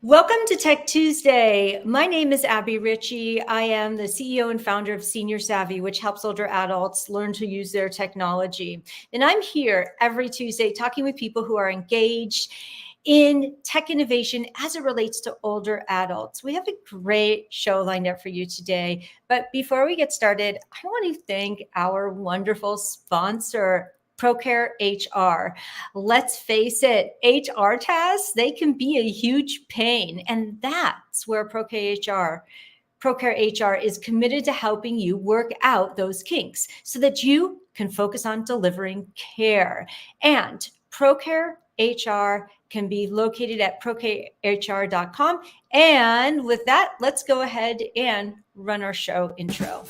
Welcome to Tech Tuesday. My name is Abbie Richie. I am the CEO and founder of Senior Savvy, which helps older adults learn to use their technology. And I'm here every Tuesday talking with people who are engaged in tech innovation as it relates to older adults. We have a great show lined up for you today. But before we get started, I want to thank our wonderful sponsor, ProCare HR. Let's face it, HR tasks, they can be a huge pain. And that's where ProCare HR is committed to helping you work out those kinks so that you can focus on delivering care. And ProCare HR can be located at procarehr.com. And with that, let's go ahead and run our show intro.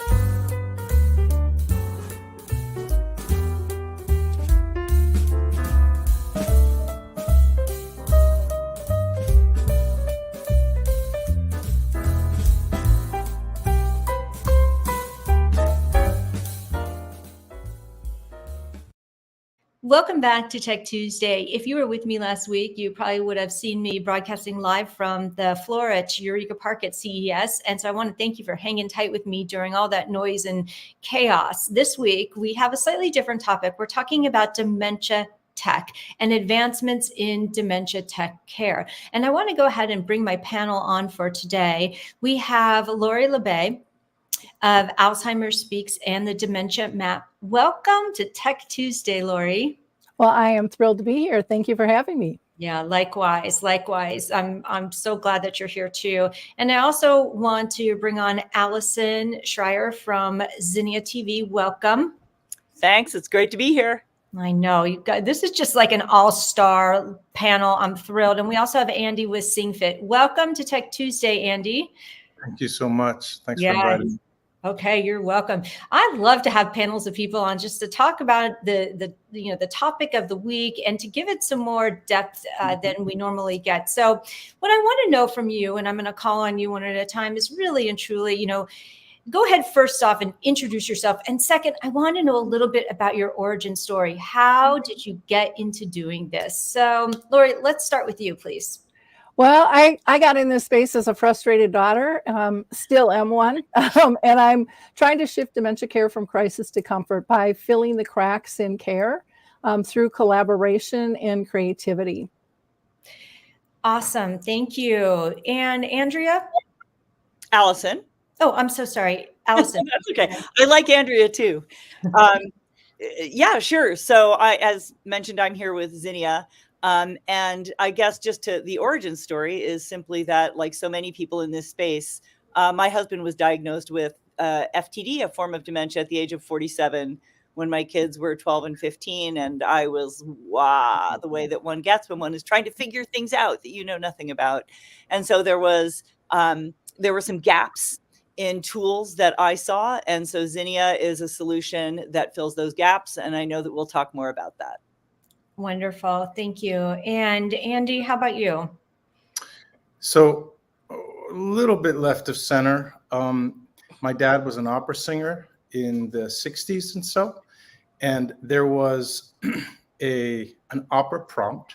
Welcome back to Tech Tuesday. If you were with me last week, you probably would have seen me broadcasting live from the floor at Eureka Park at CES. And so I want to thank you for hanging tight with me during all that noise and chaos. This week, we have a slightly different topic. We're talking about dementia tech and advancements in dementia tech care. And I want to go ahead and bring my panel on for today. We have Lori LeBay of Alzheimer's Speaks and the Dementia Map. Welcome to Tech Tuesday, Lori. Well, I am thrilled to be here. Thank you for having me. Yeah, likewise. I'm so glad that you're here too. And I also want to bring on Allyson Schrier from Zinnia TV. Welcome. Thanks. It's great to be here. I know you guys, this is just like an all-star panel. I'm thrilled. And we also have Andy with SingFit. Welcome to Tech Tuesday, Andy. Thank you so much. Thanks for inviting me. Okay, you're welcome. I'd love to have panels of people on just to talk about the topic of the week and to give it some more depth than we normally get. So what I want to know from you, and I'm going to call on you one at a time, is really and truly, go ahead first off and introduce yourself. And second, I want to know a little bit about your origin story. How did you get into doing this? So Lori, let's start with you, please. Well, I got in this space as a frustrated daughter, still am one, and I'm trying to shift dementia care from crisis to comfort by filling the cracks in care through collaboration and creativity. Awesome. Thank you. And Andrea? Allyson. Oh, I'm so sorry. Allyson. That's okay. I like Andrea too. Yeah, sure. So as mentioned, I'm here with Zinnia. And I guess just to the origin story is simply that, like so many people in this space, my husband was diagnosed with FTD, a form of dementia, at the age of 47 when my kids were 12 and 15. And I was, the way that one gets when one is trying to figure things out that you know nothing about. And so there were some gaps in tools that I saw. And so Zinnia is a solution that fills those gaps. And I know that we'll talk more about that. Wonderful. Thank you. And Andy, how about you? So a little bit left of center. My dad was an opera singer in the 60s and so, and there was an opera prompt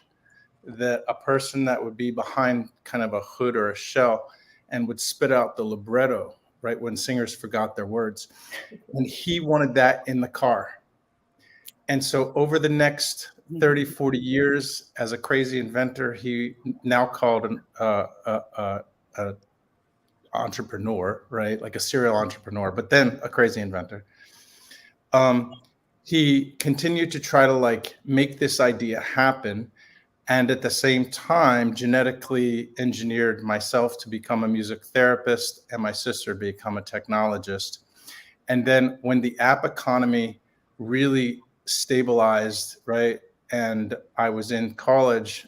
that a person that would be behind kind of a hood or a shell and would spit out the libretto right when singers forgot their words. And he wanted that in the car. And so over the next 30, 40 years, as a crazy inventor, he now called an entrepreneur, right? Like a serial entrepreneur, but then a crazy inventor. He continued to try to make this idea happen. And at the same time, genetically engineered myself to become a music therapist and my sister become a technologist. And then when the app economy really stabilized, right? And I was in college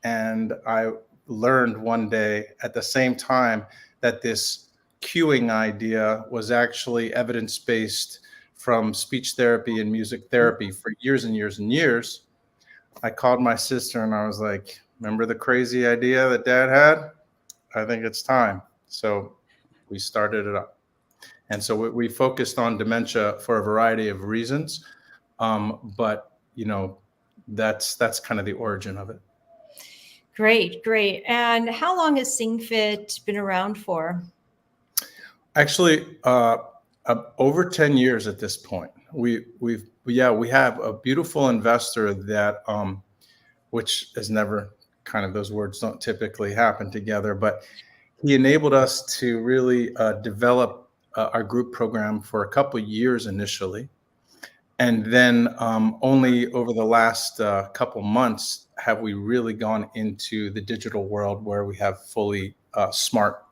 and I learned one day at the same time that this cueing idea was actually evidence-based from speech therapy and music therapy for years and years and years. I called my sister and I was like, remember the crazy idea that Dad had? I think it's time. So we started it up. And so we focused on dementia for a variety of reasons. But, that's kind of the origin of it. Great, great. And how long has SingFit been around for? Actually, over 10 years at this point. We have a beautiful investor that, which is never kind of, those words don't typically happen together, but he enabled us to really develop our group program for a couple years initially. And then only over the last couple months have we really gone into the digital world where we have fully smart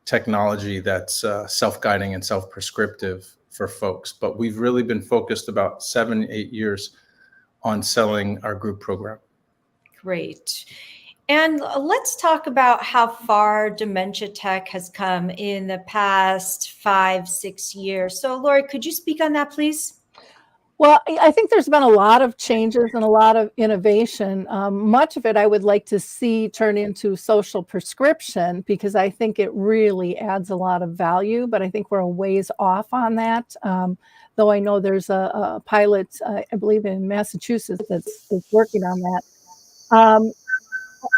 technology that's self-guiding and self-prescriptive for folks. But we've really been focused about 7-8 years on selling our group program. Great. And let's talk about how far dementia tech has come in the past 5-6 years. So Lori, could you speak on that, please? Well, I think there's been a lot of changes and a lot of innovation. Much of it I would like to see turn into social prescription, because I think it really adds a lot of value, but I think we're a ways off on that. Though I know there's a pilot, I believe in Massachusetts, that's working on that.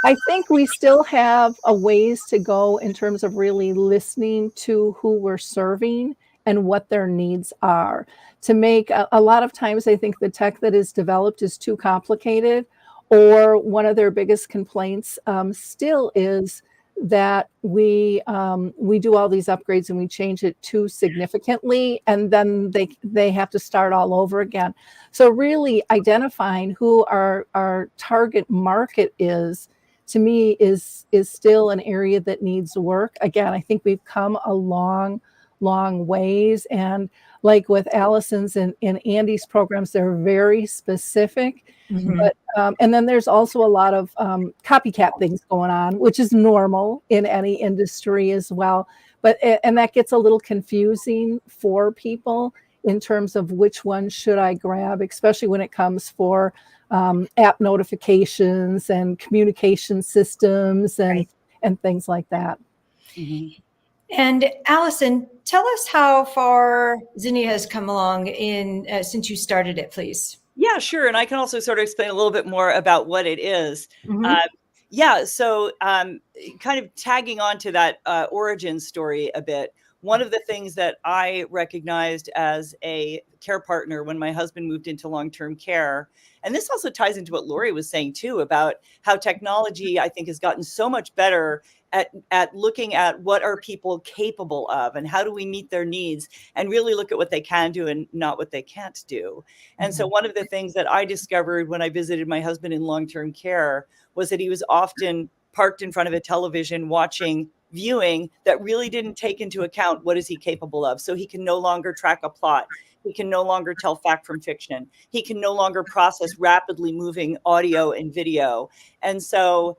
I think we still have a ways to go in terms of really listening to who we're serving and what their needs are. To make a lot of times, I think the tech that is developed is too complicated, or one of their biggest complaints still is that we do all these upgrades and we change it too significantly, and then they have to start all over again. So really identifying who our target market is, to me, is still an area that needs work. Again, I think we've come a long ways, and like with Allyson's and Andy's programs, they're very specific. Mm-hmm. But and then there's also a lot of copycat things going on, which is normal in any industry as well. But and that gets a little confusing for people in terms of which one should I grab, especially when it comes for app notifications and communication systems and things like that. Mm-hmm. And Allyson, tell us how far Zinnia has come along in since you started it, please. Yeah, sure. And I can also sort of explain a little bit more about what it is. Mm-hmm. So kind of tagging on to that origin story a bit, one of the things that I recognized as a care partner when my husband moved into long-term care, and this also ties into what Lori was saying too, about how technology, I think, has gotten so much better at looking at what are people capable of and how do we meet their needs and really look at what they can do and not what they can't do. And so one of the things that I discovered when I visited my husband in long-term care was that he was often parked in front of a television viewing that really didn't take into account what is he capable of. So he can no longer track a plot. He can no longer tell fact from fiction. He can no longer process rapidly moving audio and video. And so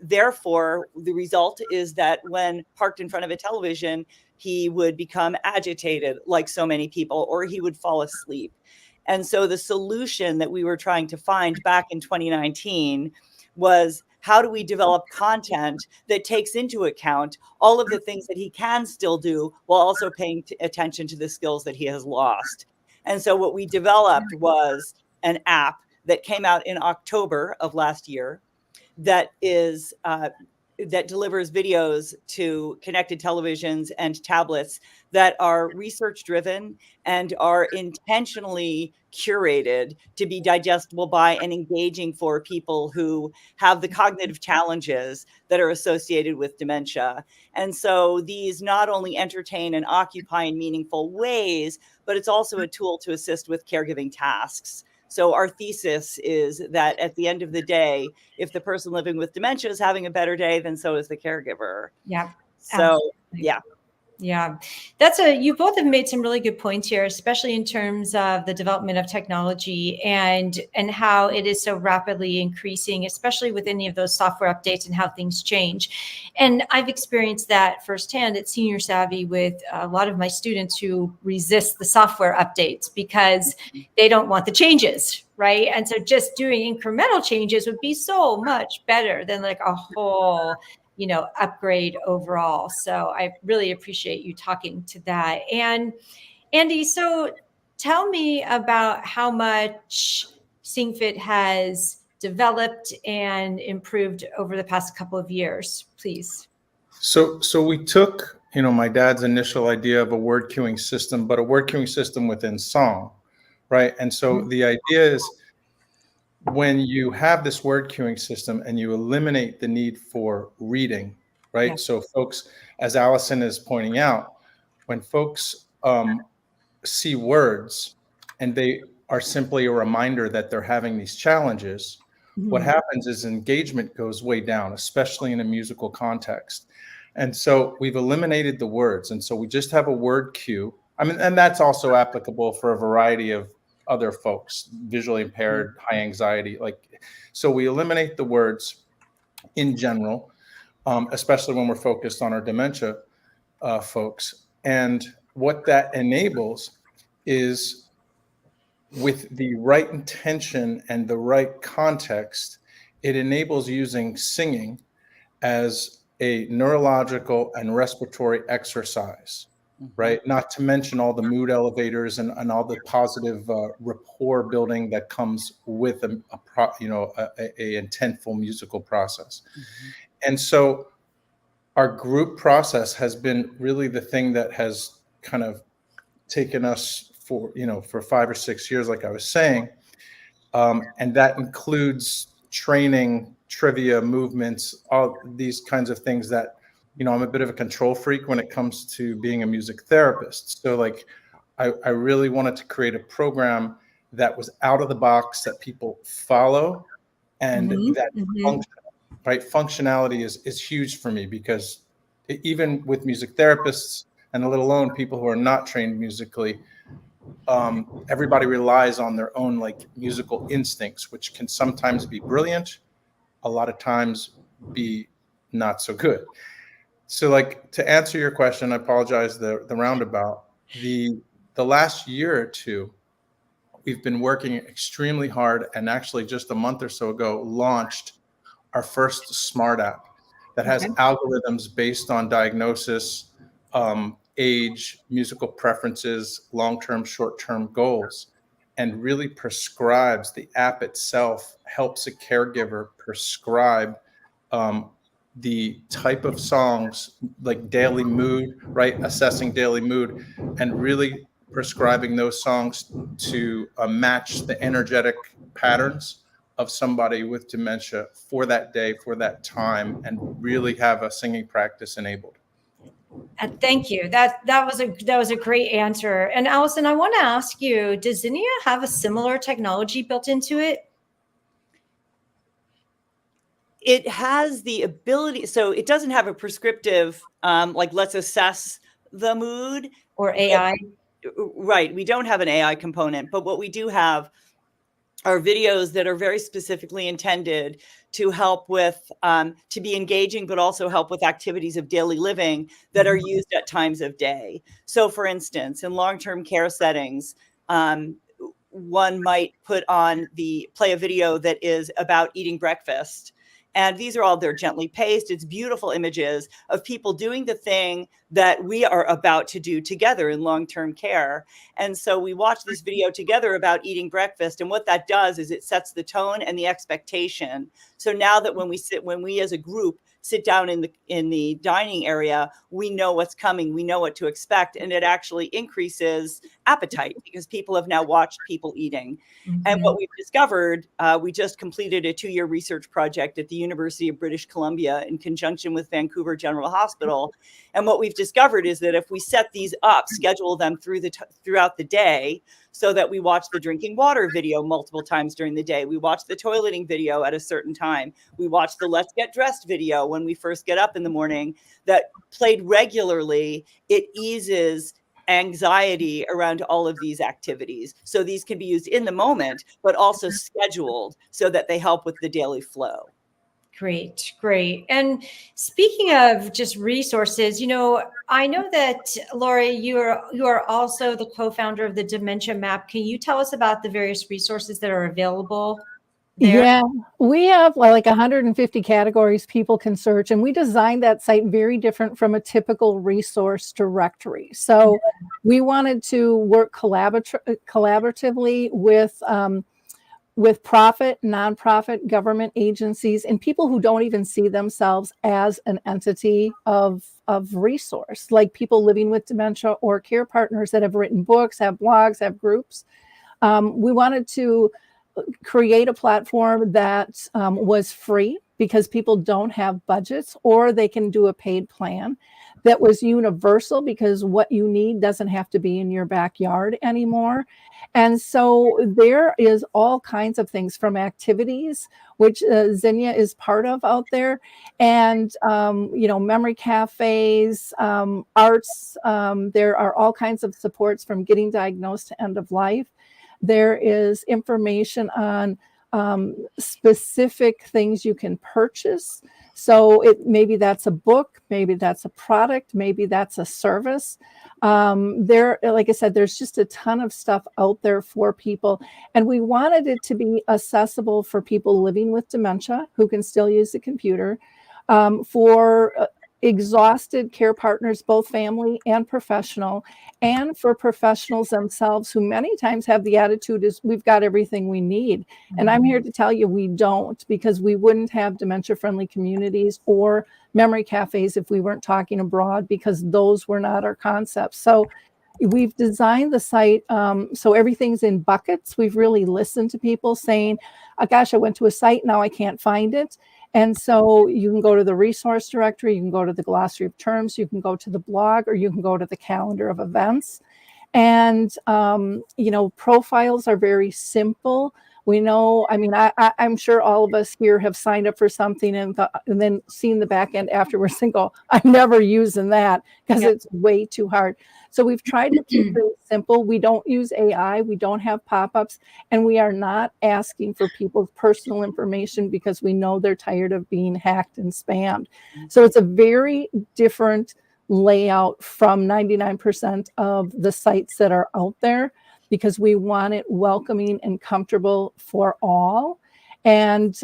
therefore, the result is that when parked in front of a television, he would become agitated like so many people, or he would fall asleep. And so the solution that we were trying to find back in 2019 was, how do we develop content that takes into account all of the things that he can still do while also paying attention to the skills that he has lost? And so what we developed was an app that came out in October of last year that is that delivers videos to connected televisions and tablets that are research driven and are intentionally curated to be digestible by and engaging for people who have the cognitive challenges that are associated with dementia. And so these not only entertain and occupy in meaningful ways, but it's also a tool to assist with caregiving tasks. So our thesis is that at the end of the day, if the person living with dementia is having a better day, then so is the caregiver. Yeah. So, yeah. Yeah, you both have made some really good points here, especially in terms of the development of technology and how it is so rapidly increasing, especially with any of those software updates and how things change. And I've experienced that firsthand at Senior Savvy with a lot of my students who resist the software updates because they don't want the changes, right? And so just doing incremental changes would be so much better than like a whole upgrade overall. So I really appreciate you talking to that. And Andy, so tell me about how much SingFit has developed and improved over the past couple of years, please? So we took, my dad's initial idea of a word queuing system, but a word queuing system within song, right? And so the idea is, when you have this word queuing system and you eliminate the need for reading, right? Yes. So folks, as Allyson is pointing out, when folks see words and they are simply a reminder that they're having these challenges, what happens is engagement goes way down, especially in a musical context. And so we've eliminated the words. And so we just have a word cue. I mean, and that's also applicable for a variety of other folks, visually impaired, high anxiety. So we eliminate the words in general, especially when we're focused on our dementia folks. And what that enables is, with the right intention and the right context, it enables using singing as a neurological and respiratory exercise, right? Not to mention all the mood elevators and all the positive rapport building that comes with a intentful musical process. And so our group process has been really the thing that has kind of taken us for 5 or 6 years, like I was saying. And that includes training, trivia, movements, all these kinds of things that, I'm a bit of a control freak when it comes to being a music therapist. So I really wanted to create a program that was out of the box, that people follow, and that functionality is huge for me, because even with music therapists, and let alone people who are not trained musically, everybody relies on their own musical instincts, which can sometimes be brilliant, a lot of times be not so good. So to answer your question, I apologize, the roundabout, the last year or two, we've been working extremely hard, and actually just a month or so ago launched our first smart app that has algorithms based on diagnosis, age, musical preferences, long-term, short-term goals, and really prescribes. The app itself helps a caregiver prescribe the type of songs, like daily mood, right? Assessing daily mood, and really prescribing those songs to match the energetic patterns of somebody with dementia for that day, for that time, and really have a singing practice enabled. Thank you. That was a great answer. And Allyson, I want to ask you, does Zinnia have a similar technology built into it? It has the ability, so it doesn't have a prescriptive, let's assess the mood. Or AI? Right. We don't have an AI component, but what we do have are videos that are very specifically intended to help with, to be engaging, but also help with activities of daily living that are used at times of day. So for instance, in long-term care settings, one might play a video that is about eating breakfast. And these are all, they're gently paced. It's beautiful images of people doing the thing that we are about to do together in long-term care. And so we watch this video together about eating breakfast. And what that does is it sets the tone and the expectation. So now that when we as a group sit down in the dining area, we know what's coming, we know what to expect, and it actually increases appetite because people have now watched people eating. And what we've discovered, we just completed a 2-year research project at the University of British Columbia in conjunction with Vancouver General Hospital. And what we've discovered is that if we set these up, schedule them throughout the day, so that we watch the drinking water video multiple times during the day. We watch the toileting video at a certain time. We watch the let's get dressed video when we first get up in the morning, that played regularly. It eases anxiety around all of these activities. So these can be used in the moment, but also scheduled so that they help with the daily flow. Great, great. And speaking of just resources, I know that, Lori, you are also the co-founder of the Dementia Map. Can you tell us about the various resources that are available there? Yeah, we have like 150 categories people can search, and we designed that site very different from a typical resource directory. So we wanted to work collaboratively with with profit, nonprofit, government agencies, and people who don't even see themselves as an entity of resource, like people living with dementia or care partners that have written books, have blogs, have groups. We wanted to create a platform that was free because people don't have budgets, or they can do a paid plan that was universal because what you need doesn't have to be in your backyard anymore. And so there is all kinds of things, from activities, which Zinnia is part of out there, and memory cafes, arts. There are all kinds of supports from getting diagnosed to end of life. There is information on specific things you can purchase. So maybe that's a book, maybe that's a product, maybe that's a service. Like I said, there's just a ton of stuff out there for people. And we wanted it to be accessible for people living with dementia who can still use the computer, for exhausted care partners, both family and professional, and for professionals themselves who many times have the attitude is we've got everything we need. And I'm here to tell you we don't, because we wouldn't have dementia-friendly communities or memory cafes if we weren't talking abroad, because those were not our concepts. So we've designed the site so everything's in buckets. We've really listened to people saying, oh, gosh, I went to a site, now I can't find it. And so you can go to the resource directory, you can go to the glossary of terms, you can go to the blog, or you can go to the calendar of events. And, profiles are very simple. We know, I'm sure all of us here have signed up for something and then seen the back end afterwards and go, I'm never using that because it's way too hard. So we've tried to keep it simple. We don't use AI. We don't have pop-ups. And we are not asking for people's personal information because we know they're tired of being hacked and spammed. So it's a very different layout from 99% of the sites that are out there, because we want it welcoming and comfortable for all. And,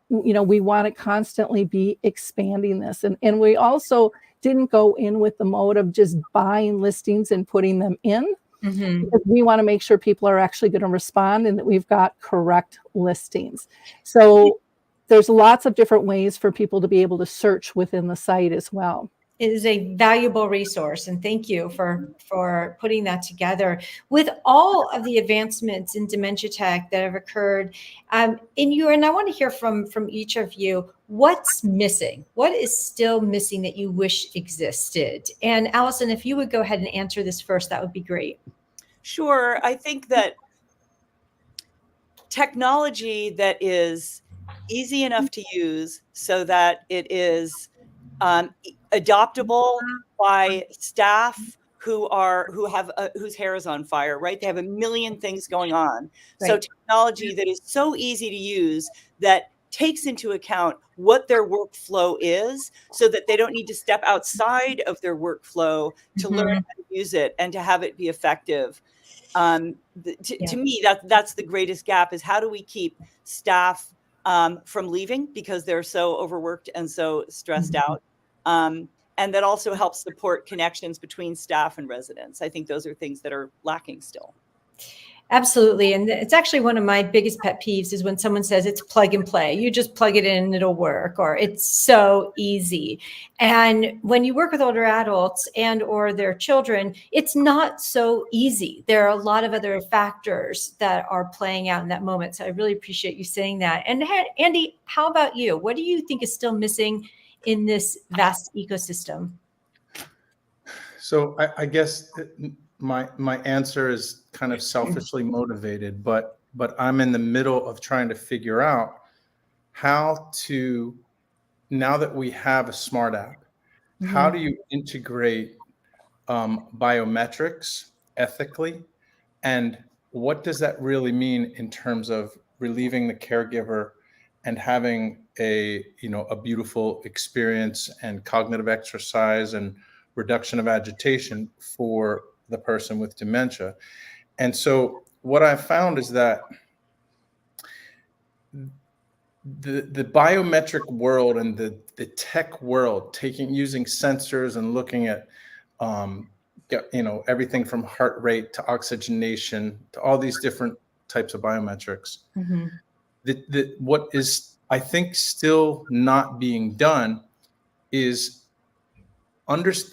we want to constantly be expanding this. And we also didn't go in with the mode of just buying listings and putting them in. Because we want to make sure people are actually going to respond and that we've got correct listings. So there's lots of different ways for people to be able to search within the site as well. It is a valuable resource, and thank you for putting that together. With all of the advancements in dementia tech that have occurred, and I want to hear from each of you, what's missing? What is still missing that you wish existed? And Allyson, if you would go ahead and answer this first, that would be great. Sure. I think that technology that is easy enough to use so that it is adoptable by staff whose hair is on fire, right? They have a million things going on. Right. So technology that is so easy to use that takes into account what their workflow is, so that they don't need to step outside of their workflow to learn how to use it and to have it be effective. To me, that's the greatest gap, is how do we keep staff from leaving because they're so overworked and so stressed out. And that also helps support connections between staff and residents. I think those are things that are lacking still. Absolutely. And it's actually one of my biggest pet peeves is when someone says it's plug and play. You just plug it in and it'll work, or it's so easy. And when you work with older adults and or their children, it's not so easy. There are a lot of other factors that are playing out in that moment. So I really appreciate you saying that. And Andy, how about you? What do you think is still missing in this vast ecosystem? So I guess my answer is kind of selfishly motivated, but I'm in the middle of trying to figure out how to, now that we have a smart app, how do you integrate biometrics ethically, and what does that really mean in terms of relieving the caregiver and having a beautiful experience and cognitive exercise and reduction of agitation for the person with dementia. And so what I found is that the biometric world and the tech world, using sensors and looking at everything from heart rate to oxygenation to all these different types of biometrics. Mhm. What is, I think, still not being done is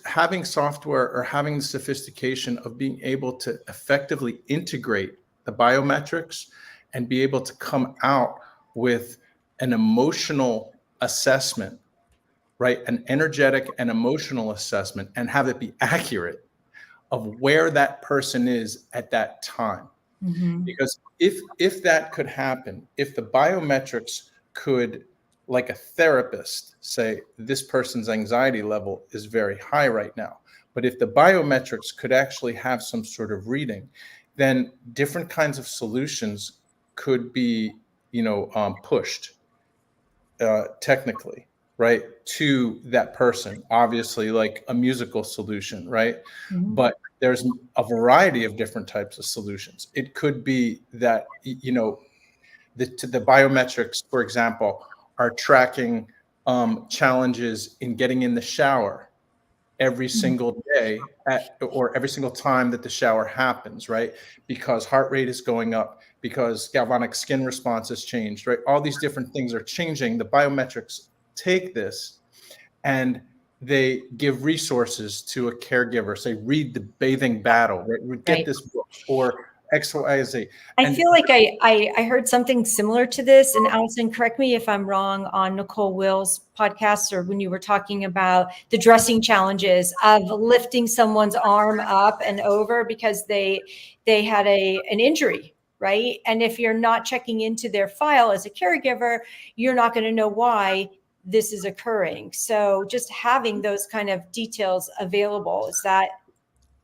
having software or having the sophistication of being able to effectively integrate the biometrics and be able to come out with an emotional assessment, right? An energetic and emotional assessment, and have it be accurate of where that person is at that time. Mhm. Because if that could happen, if the biometrics could, like a therapist, say this person's anxiety level is very high right now, but if the biometrics could actually have some sort of reading, then different kinds of solutions could be, pushed technically, right, to that person. Obviously, like a musical solution, right? Mhm. But there's a variety of different types of solutions. It could be that, the biometrics, for example, are tracking challenges in getting in the shower every single day or every single time that the shower happens, right? Because heart rate is going up, because galvanic skin response has changed, right? All these different things are changing. The biometrics take this and they give resources to a caregiver, say, read The Bathing Battle, right? Get Right. this book, or X, Y, Z. I And feel like I heard something similar to this, and Allyson, correct me if I'm wrong, on Nicole Will's podcast, or when you were talking about the dressing challenges of lifting someone's arm up and over because they had an injury, right? And if you're not checking into their file as a caregiver, you're not going to know why this is occurring. So just having those kind of details available, is that?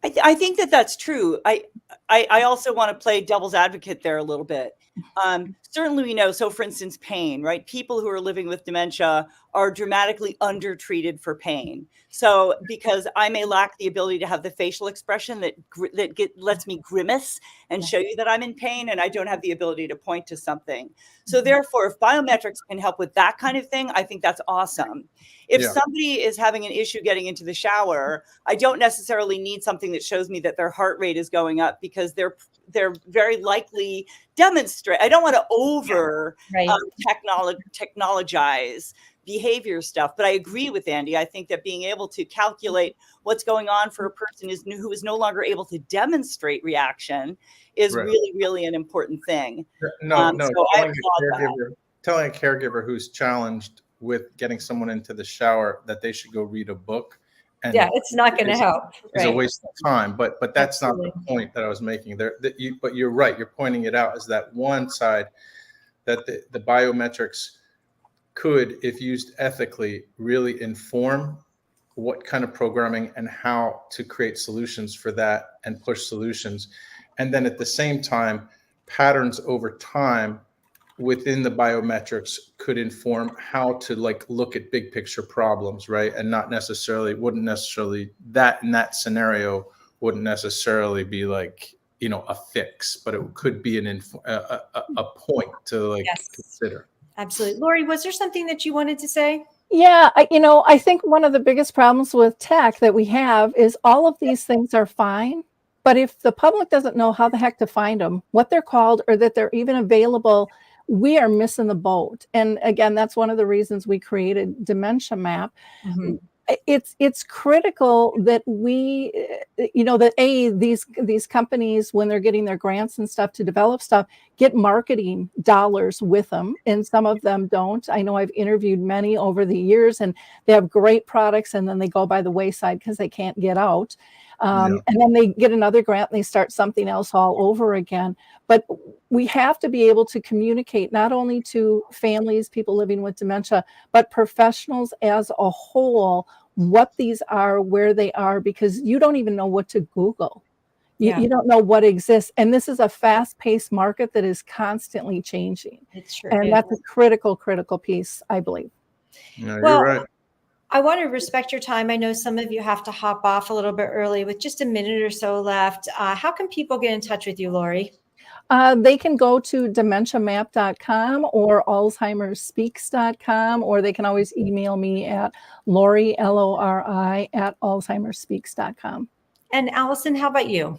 I think that that's true. I also want to play devil's advocate there a little bit. Certainly we know, so for instance, pain, right? People who are living with dementia are dramatically undertreated for pain. So because I may lack the ability to have the facial expression that lets me grimace and show you that I'm in pain, and I don't have the ability to point to something. So therefore, if biometrics can help with that kind of thing, I think that's awesome. If somebody is having an issue getting into the shower, I don't necessarily need something that shows me that their heart rate is going up, because they're very likely demonstrate. I don't want to over Right. technologize behavior stuff, but I agree with Andy. I think that being able to calculate what's going on for a person who is no longer able to demonstrate reaction is really, really an important thing. No, so telling a caregiver who's challenged with getting someone into the shower that they should go read a book, and It's not going to help. Is a waste of time. But that's Absolutely. not the point that I was making there. But you're right. You're pointing it out as that one side, that the biometrics could, if used ethically, really inform what kind of programming and how to create solutions for that and push solutions. And then at the same time, patterns over time within the biometrics could inform how to look at big picture problems, right? And wouldn't necessarily that in that scenario wouldn't necessarily be a fix, but it could be a point to consider. Absolutely. Lori, was there something that you wanted to say? Yeah, I think one of the biggest problems with tech that we have is all of these things are fine, but if the public doesn't know how the heck to find them, what they're called, or that they're even available, we are missing the boat. And again, that's one of the reasons we created Dementia Map. Mm-hmm. It's critical that we, these companies, when they're getting their grants and stuff to develop stuff, get marketing dollars with them, and some of them don't. I know I've interviewed many over the years, and they have great products, and then they go by the wayside because they can't get out. And then they get another grant and they start something else all over again. But we have to be able to communicate not only to families, people living with dementia, but professionals as a whole, what these are, where they are, because you don't even know what to Google. You don't know what exists. And this is a fast-paced market that is constantly changing. It's true. And that's a critical piece, I believe. No, you're right. I want to respect your time. I know some of you have to hop off a little bit early with just a minute or so left. How can people get in touch with you, Lori? They can go to dementiamap.com or alzheimersspeaks.com, or they can always email me at Lori, Lori, at alzheimersspeaks.com. And Allyson, how about you?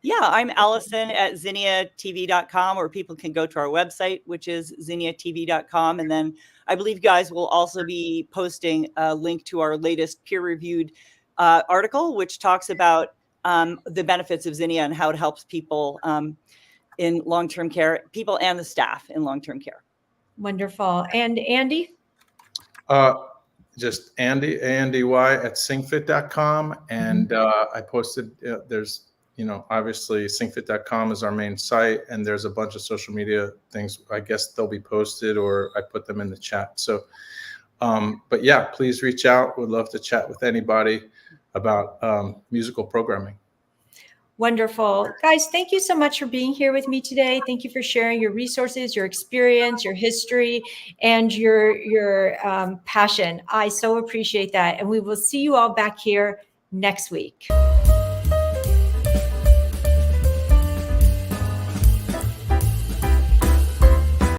Yeah, I'm Allyson at zinniatv.com, or people can go to our website, which is zinniatv.com. And then I believe guys will also be posting a link to our latest peer-reviewed article, which talks about the benefits of Zinnia and how it helps people in long-term care, people and the staff in long-term care. Wonderful. And Andy? Just Andy, A-N-D-Y at singfit.com. And I posted, there's, obviously singfit.com is our main site, and there's a bunch of social media things. I guess they'll be posted, or I put them in the chat. So, but yeah, please reach out. Would love to chat with anybody about musical programming. Wonderful. Guys, thank you so much for being here with me today. Thank you for sharing your resources, your experience, your history, and your passion. I so appreciate that. And we will see you all back here next week.